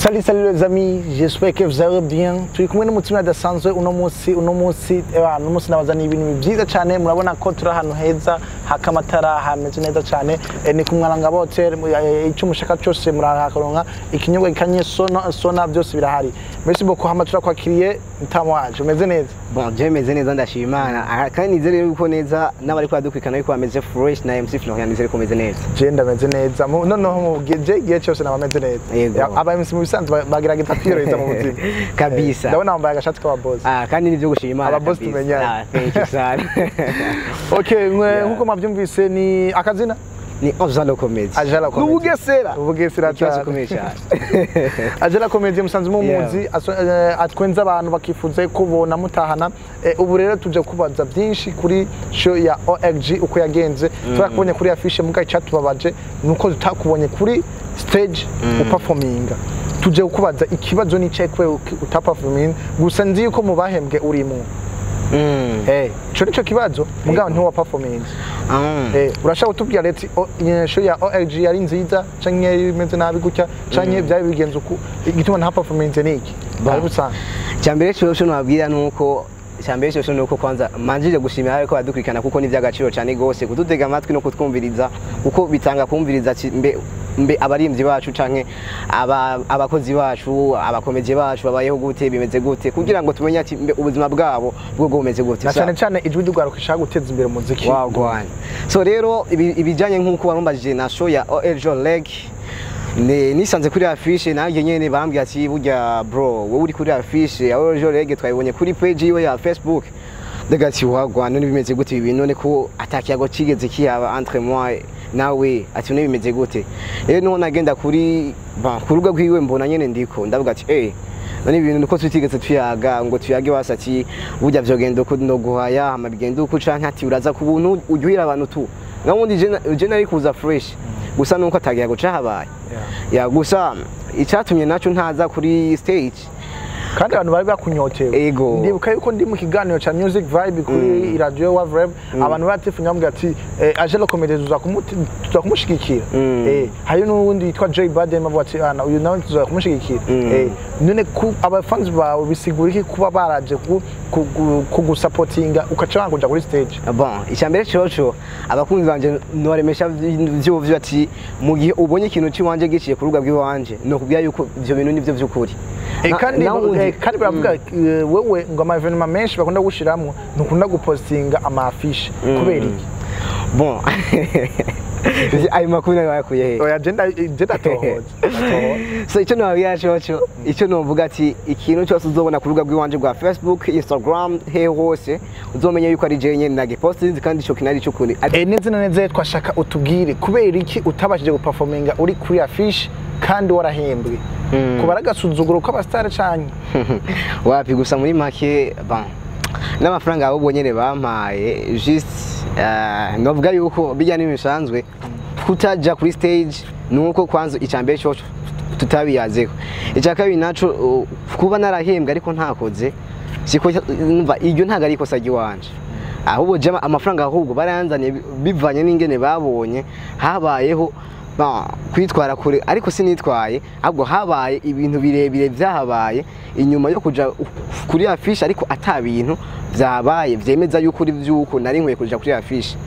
Salut les amis, j'espère que vous allez bien. Turi kumwe n'umutima dasanzwe uno munsi nabazaniye ibintu byiza cyane. Murabona ko turi ahantu heza hakamatara hameze neza cyane. Ni kumwaranga hotel icyo mushaka cyose murahakaronka ikinyobwa gikanye sona byose birahari. Merci beaucoup hamatura kwakiriye mtamo waje. Umeze neza? Bon, je meze neza ndashimana. Kandi nizere yuko neza n'abari kwadukwikana yuko ameze fresh na MC Florian nizere ko meze neza. Je ndameze neza. Noneho gihe cyose nabameze neza. Aba MC bisanzwe bagerageza kwiyorohereza mu buzima kabisa. Ndabona wambaye agashati k'aba boss. Kandi nivyo gushima aba boss tumenyana. Thank you sir. Okay, nkuko mwabyumvise ni akazina ni Ajala Comedy. Ajala Comedy. Ubugesera cyane. Ajala Comedy musanze mu muzi atwenza abantu bakifuze kubona mutahana. Ubu rero tuje kubaza byinshi kuri show ya RY'URWARUKA uko yagenze. Turakubonye kuri affiche mugaye cyatubabaje nuko tutakubonye kuri stage uperforminga. Tuje kubaza ikibazo ni cekwe utaperforming gusa nzi yuko mubahembwe urimo. Cyo nico kibazo mugabo ntiwa performing. Urashaka utubwira leti show ya RY'URWARUKA yari nziza canke imeze nabi gutya canke byaye bigenze uko igituma nta performance niki bari busanga. Cyambere cyo nabwira nuko cyambere cyo nuko kwanza manjije gushimira ariko badukwikana kuko ni by'agaciro cyane gose kudutega amatwi no kutwumviriza kuko bitanga kumviriza mbe abarimvyi bacu canke abakozi bacu abakomeje bacu babayeho gute bimeze gute kugira ngo tumenye ati mbe ubuzima bwabo bwo bumeze gute cyane ijwi ry'ugaruka ishaka guteza imbere muziki wagwane. So rero ibijanye nkuko barumbajije na show ya RY'URWARUKA nisanze kuri affiche nanjye nyene bambwiye ati burya bro wowe uri kuri affiche ya RY'URWARUKA twayibonye kuri page yiwe ya Facebook ndagati wagwana n'ibimeze gute ibi none ko atakiyago cigeze kiyaba entre moi nawe ati none bimeze gute rero niho nagenda kuri kuruga kwiwe mbona nyene ndiko ndavuga ati none ibintu nuko tutigeze tuyaga ngo tuyage wasati burya vyogenda uko no guhaya amabigenda uko canke ati uraza ku buntu ujyira abantu tu ngamundi je nari kuza fresh gusa nuko atagiyago cahabaye ya gusa icatumye naco ntaza kuri stage kandi abantu bari bakunyotewe. Ndibuka yuko ndi mu kiganiro cha Music Vibe kuri radio wa Vibe abantu batifunya mbwa ati Ajala Comedy tuza kumushigikira. Hayo n'ubundi yitwa J Baden mavuga ati uyu nawe tuza kumushigikira. None ku abafans bawe bisigura iki kuba baraje kugusupportinga ukaca kuja kuri stage. Bon, icyambere cyoco abakunzi banje noremesha byo ati mu gihe ubonye ikintu ciwanje giciye ku rubuga bw'iwanje no kubya yuko ivyo bintu nivyo by'ukuri. Kandi baravuga wewe ngo ama evenement menshi bakunda gushiramwo ntukunda gupostinga ama affiche kubera iki? Bon ayo makuru nayo yakuye he? Oya agenda tohoza. So icyo nababwira cyoco icyo novuga ati ikintu cyose uzobona ku rubuga rw'iwanje rwa Facebook, Instagram, he hose uzomenya yuko ari je nyene nagipostinze kandi ico kinari cyo kuri. Neze twashaka utubwire kubera iki utabashije guperforminga uri kuri affiche kandi warahembwe. Kubara gasuzuguro kw'abastare cyane. Wapi gusa muri make n'amafaranga abo bonyene bampaye just novuga yuko bijya n'imisanzwe kutaja kuri stage nuko kwanza icambere cyo tutabiyazeho. Icakabi naco kuba narahembwe ariko ntakoze siko numva iryo ntaga ariko saji wanje. Ahubwo jama amafaranga ahubwo baranzanye bivanye n'ingene babonye habayeho kwitwara kure ariko sinitwaye ahubwo habaye ibintu birebire byahabaye inyuma yo kuja kuri affiche ariko atabintu byabaye vyemeza yuko uri vyuko nari nkwiye kuja kuri affiche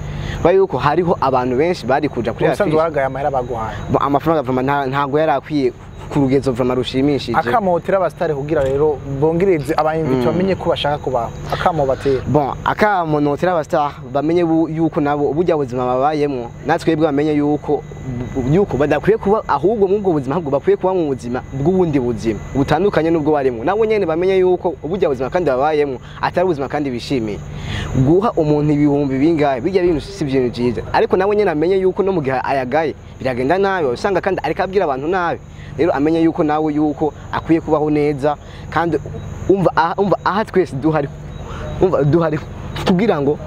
bayuko hariho abantu benshi bari kuja kuri affiche. Usanzwe waragaye amahera baguhaye. Amafaranga vraiment ntago yarakwiye kurugezo vraiment rushimishije. Akamotera abastare kugira rero bongereze abayimvite bamenye ko bashaka kubaho. Akamo batera. Bon, akamonotera abastare bamenye yuko nabo ubujya buzima babayemo natwebwe bamenye yuko badakwiye kuba ahubwo mu bwo buzima ahubwo bakwiye kuba mu buzima bw'ubundi buzima butandukanye n'ubwo barimo. Nabo nyene bamenye yuko ubujya buzima kandi babayemo atari ubuzima kandi bishimiye. Guha umuntu ibihumbi bingahe bijya bintu sivyo njiza ariko nabo nyene amenye yuko no mu gihe ayagaye biragenda nabi usanga kandi ariko abwira abantu nabi. Rero amenye yuko nawe yuko akwiye kubaho neza kandi umva aha twese duhari kugira ngo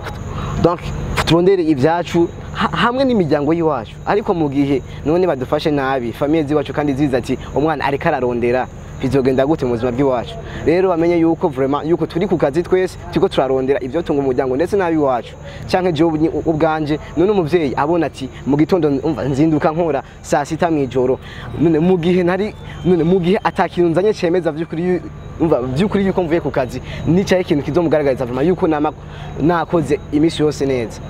donc turondere ibyacu hamwe n'imiryango yiwacu ariko mu gihe none badufashe nabi famille ziwacu kandi ziza ati umwana ariko ararondera bizogenda gute mu buzima bw'iwacu rero bamenye yuko vraiment yuko turi ku kazi twese turiko turarondera ivyo tunga umuryango ndetse nabi wacu canke je ubwanje none umuvyeyi abona ati mu gitondo umva nzinduka nkora saa 6 mwijoro none mu gihe atakintu nzanye cemeza vy'ukuri umva vy'ukuri yuko mvuye ku kazi nicaye ikintu kizomugaragariza vraiment yuko nakoze imisi yose neza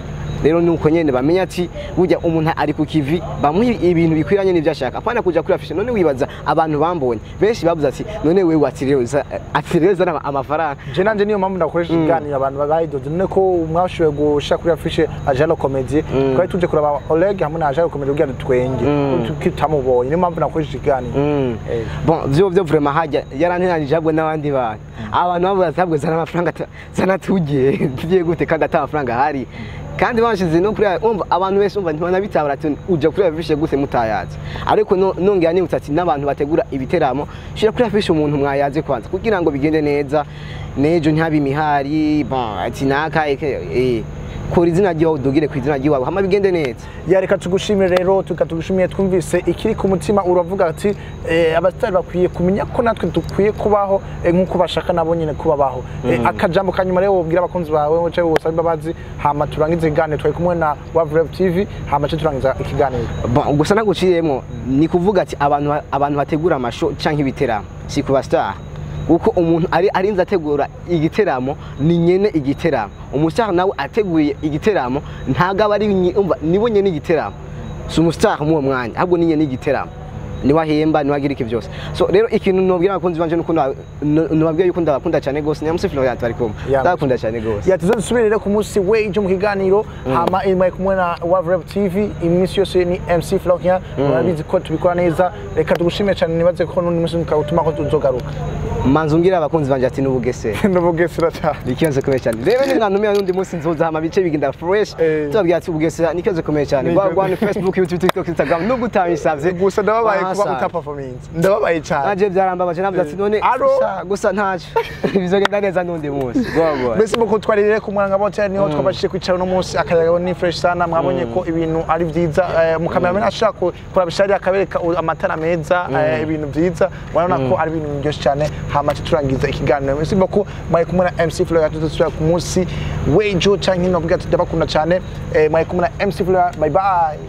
rero nuko nyene bamenya ati burya umuntu ari ku kivi bamuha ibintu bikwiranye n'ivyo ashaka apana kuja kuri afishe none wibaza abantu bambonye benshi bavuze ati none wewe atireza amafaranga je nanje niyo mpamvu ndakoresha iganira abantu bayidoze none ko mwashoboye gusha kuri afishe ajalo comédien twari tuje kuraba Olegue hamwe na ajalo comédien kugira twenge tutamubonye niyo mpamvu nakoresha iganira bon vyo vraiment hajya yarantenanije abwo n'abandi bantu abantu bavuze sabwe zana amafaranga zanatugiye tugiye gute kandi ata amafaranga hari kandi banshize no kuri abantu bese umva ntibanabitabara ati uja kuri afishe gute mutayazi ariko nongera ni utati n'abantu bategura ibiteramo shira kuri afishe umuntu mwayaze kwanza kugira ngo bigende neza nejo ntihabi imihari bon ati naka kora izina ryawe udugire ku izina ryawe hama bigende neza yareka tugushimire rero tukatugushimiye twumvise ikiri ku mutima uravuga ati abastari bakwiye kumenya ko natwe dukwiye kubaho nkuko bashaka nabo nyine kubabaho akajambo kanyuma rero wobwira abakunzi bawe cyo bose babazi hama turangize iganiro twari kumwe na RY'URWARUKA TV hama cyo turangiza ikiganiro bon gusa naguciyemo ni kuvuga ati abantu bategura amasho canke ibiteramo si ku bastar uko umuntu arinze ategura igiteramo ni nyene igiteramo umustar nawe ateguye igiteramo ntaga ari umva nibonye n'igiteramo si umustar mu mwanya ahubwo ni nyene igiteramo ni wahemba ni wagira iki byose so rero ikintu nobwira abakunzi banje nuko nobabwiye yuko ndabakunda cyane gose ni musifilo ya twari kumwe ndakunda cyane gose yatuze dusubirire ku munsi w'ejo mu kiganiro hama imwe kumwe na RY'URWARUKA TV iminsi yose ni MC Florian murabizi ko tubikora neza reka tugushime cyane nibaze ko n'undi munsi mukawutuma ko tuzogaruka manzungira abakunzi banje ati nubugesera nubugesera cyane nikibazo komeye cyane rero ni mwantumira n'undi munsi nzoza hama bice biginda fresh tubabwira ati ubugesera nikibazo komeye cyane gwa Facebook YouTube TikTok Instagram no gutamisavye gusa ndababaye kuba uta performance ndababaye cyane naje byarambabaje navuze ati none gusa ntaje bizogenda neza n'undi munsi gwa mbese muko twarire ku mwanga bote niho twabashije kwicara no munsi akayaga ni fresh sana mwabonye ko ibintu ari byiza mu kamera ashaka kurabishari akabereka amatara meza ibintu byiza urabona ko ari ibintu byose cyane hama turangiza ikiganiro mbese muko mwaye kumwe na MC Florian tutuzura ku munsi w'ejo cyangwa no bwira tudabakunda cyane mwaye kumwe na MC Florian bye bye.